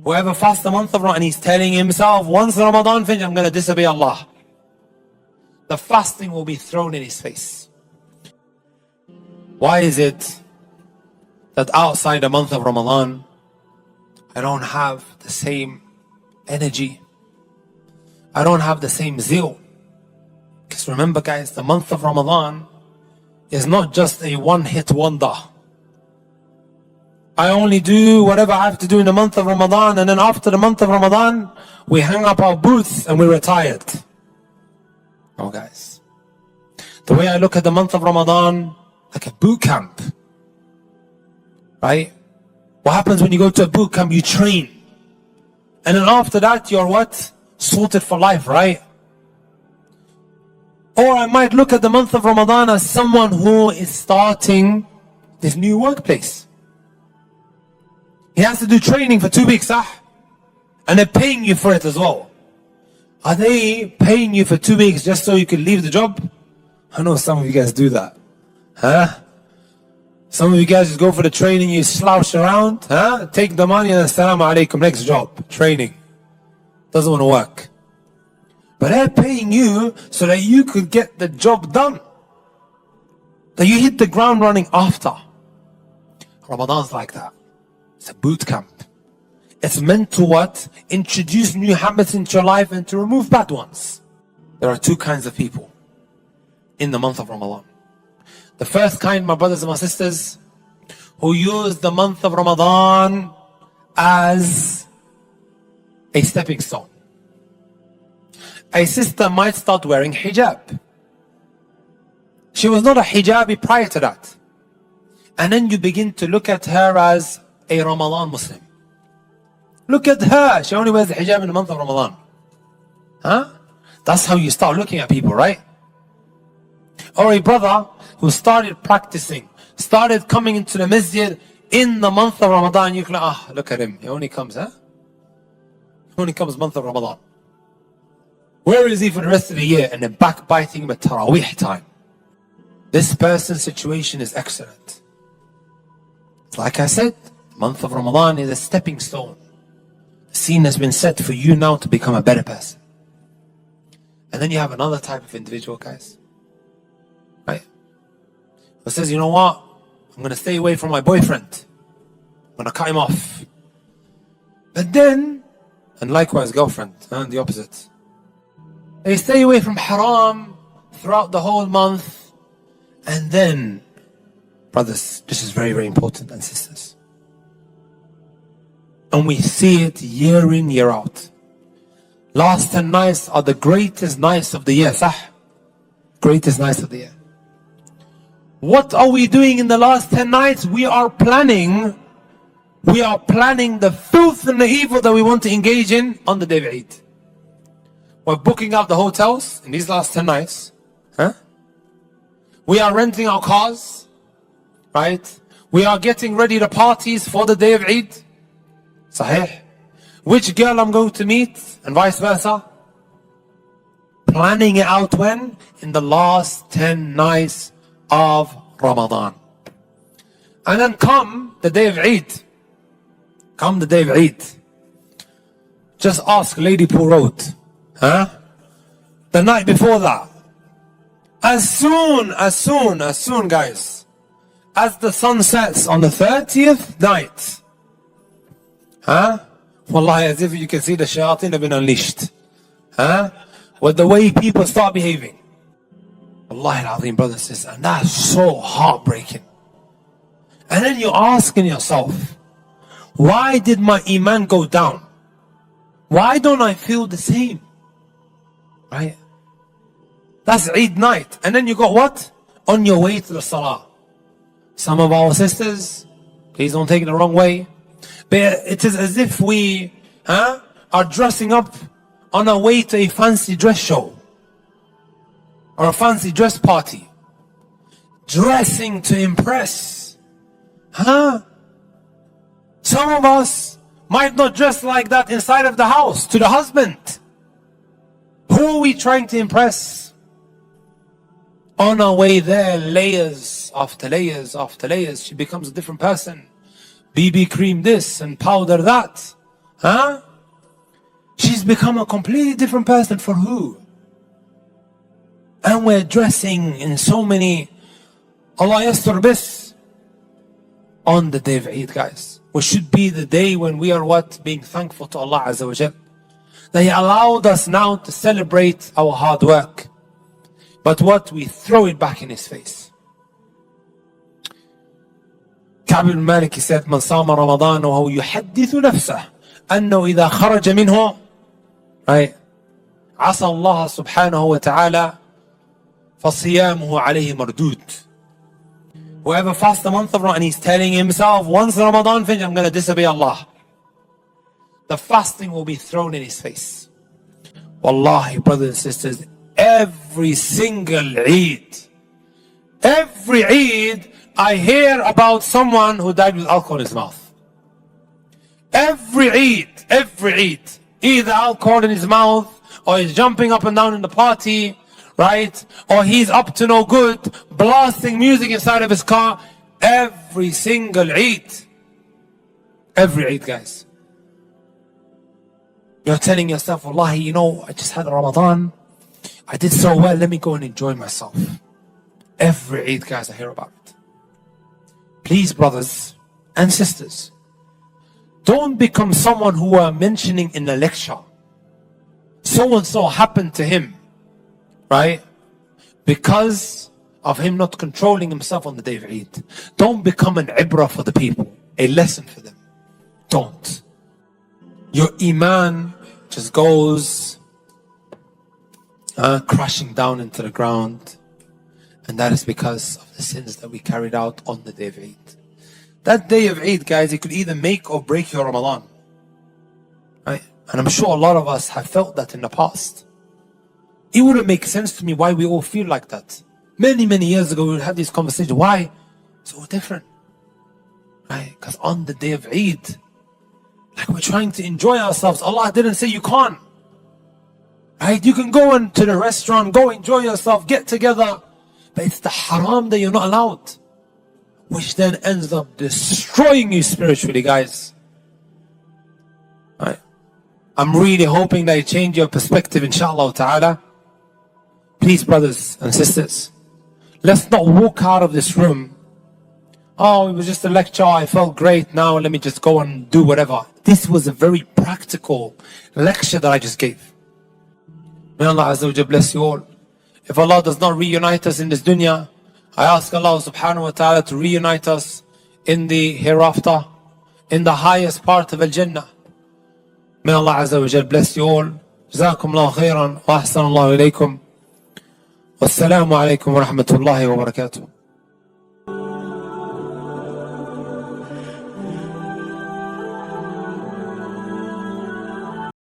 Whoever fasts the month of Ramadan, he's telling himself, once Ramadan finishes, I'm going to disobey Allah. The fasting will be thrown in his face. Why is it that outside the month of Ramadan, I don't have the same energy? I don't have the same zeal. Because remember guys, the month of Ramadan is not just a one-hit wonder. I only do whatever I have to do in the month of Ramadan, and then after the month of Ramadan, we hang up our boots and we're retired. Oh guys, the way I look at the month of Ramadan, like a boot camp, right? What happens when you go to a boot camp? You train. And then after that, you're what? Sorted for life, right? Or I might look at the month of Ramadan as someone who is starting this new workplace. He has to do training for 2 weeks, and they're paying you for it as well. Are they paying you for 2 weeks just so you can leave the job? I know some of you guys do that. Some of you guys just go for the training, you slouch around, take the money and assalamu alaikum, next job, training. Doesn't want to work. But they're paying you so that you could get the job done. That you hit the ground running after. Ramadan's like that. It's a boot camp. It's meant to what? Introduce new habits into your life and to remove bad ones. There are 2 kinds of people in the month of Ramadan. The first kind, my brothers and my sisters, who use the month of Ramadan as a stepping stone. A sister might start wearing hijab. She was not a hijabi prior to that. And then you begin to look at her as a Ramadan Muslim. Look at her, she only wears the hijab in the month of Ramadan. That's how you start looking at people, right? Or a brother who started practicing, started coming into the masjid in the month of Ramadan. You can, look at him, he only comes, He only comes month of Ramadan. Where is he for the rest of the year? And then backbiting him at Taraweeh time. This person's situation is excellent. Like I said, the month of Ramadan is a stepping stone. The scene has been set for you now to become a better person. And then you have another type of individual, guys. Right? Who says, you know what? I'm going to stay away from my boyfriend. I'm going to cut him off. But then, and likewise girlfriend, the opposite. They stay away from haram throughout the whole month. And then, brothers, this is very, very important, and sisters. And we see it year in, year out. Last 10 nights are the greatest nights of the year, greatest nights of the year. What are we doing in the last 10 nights? We are planning the filth and the evil that we want to engage in on the day of Eid. We're booking out the hotels in these last 10 nights. We are renting our cars, right? We are getting ready the parties for the day of Eid. Sahih. Which girl I'm going to meet, and vice versa. Planning it out when? In the last 10 nights of Ramadan. And then come the day of Eid. Come the day of Eid. Just ask Lady Pool Road. The night before that. As soon, guys, as the sun sets on the 30th night, Wallahi, as if you can see the shayateen have been unleashed. With the way people start behaving. Wallahi al-Azim, brothers and sisters, and that's so heartbreaking. And then you're asking yourself, why did my iman go down? Why don't I feel the same? Right? That's Eid night. And then you got what? On your way to the salah. Some of our sisters, please don't take it the wrong way, but it is as if we are dressing up on our way to a fancy dress show. Or a fancy dress party. Dressing to impress. Some of us might not dress like that inside of the house to the husband. Who are we trying to impress? On our way there, layers after layers after layers, she becomes a different person. BB cream this and powder that. Huh? She's become a completely different person for who? And we're dressing in so many, Allah yastur bis, on the day of Eid, guys. Which should be the day when we are what? Being thankful to Allah Azza wa Jal, that He allowed us now to celebrate our hard work. But what? We throw it back in His face. Ka'b ibn Malik, he said, Man sama Ramadan wa huwa yuhaddithu nafsah annahu idha kharaja minhu, right, asa Allah subhanahu wa ta'ala fasiyamuhu alayhi mardud. Whoever fasts the month of Ramadan and he's telling himself, once Ramadan finishes, I'm going to disobey Allah, the fasting will be thrown in his face. Wallahi, brothers and sisters, every single Eid, I hear about someone who died with alcohol in his mouth. Every Eid, either alcohol in his mouth, or he's jumping up and down in the party, right? Or he's up to no good, blasting music inside of his car. Every single Eid. Every Eid, guys. You're telling yourself, Wallahi, you know, I just had Ramadan, I did so well, let me go and enjoy myself. Every Eid, guys, I hear about it. Please, brothers and sisters, don't become someone who are mentioning in a lecture, so and so happened to him, right? Because of him not controlling himself on the day of Eid. Don't become an ibrah for the people, a lesson for them. Don't. Your iman just goes crashing down into the ground. And that is because of the sins that we carried out on the day of Eid. That day of Eid, guys, it could either make or break your Ramadan. Right? And I'm sure a lot of us have felt that in the past. It wouldn't make sense to me why we all feel like that. Many, many years ago, we had this conversation. Why? So different. Right? Because on the day of Eid, like we're trying to enjoy ourselves. Allah didn't say you can't. Right? You can go into the restaurant, go enjoy yourself, get together. But it's the haram that you're not allowed, which then ends up destroying you spiritually, guys. Right? I'm really hoping that you change your perspective, inshallah ta'ala. Please, brothers and sisters, let's not walk out of this room. Oh, it was just a lecture, I felt great, now let me just go and do whatever. This was a very practical lecture that I just gave. May Allah Azza wa Jalla bless you all. If Allah does not reunite us in this dunya, I ask Allah subhanahu wa ta'ala to reunite us in the hereafter, in the highest part of Al-Jannah. May Allah Azza wa Jalla bless you all. Jazakum Allah khairan wa ahsan Allah ilaykum. Wassalamu alaikum wa rahmatullahi wa barakatuh.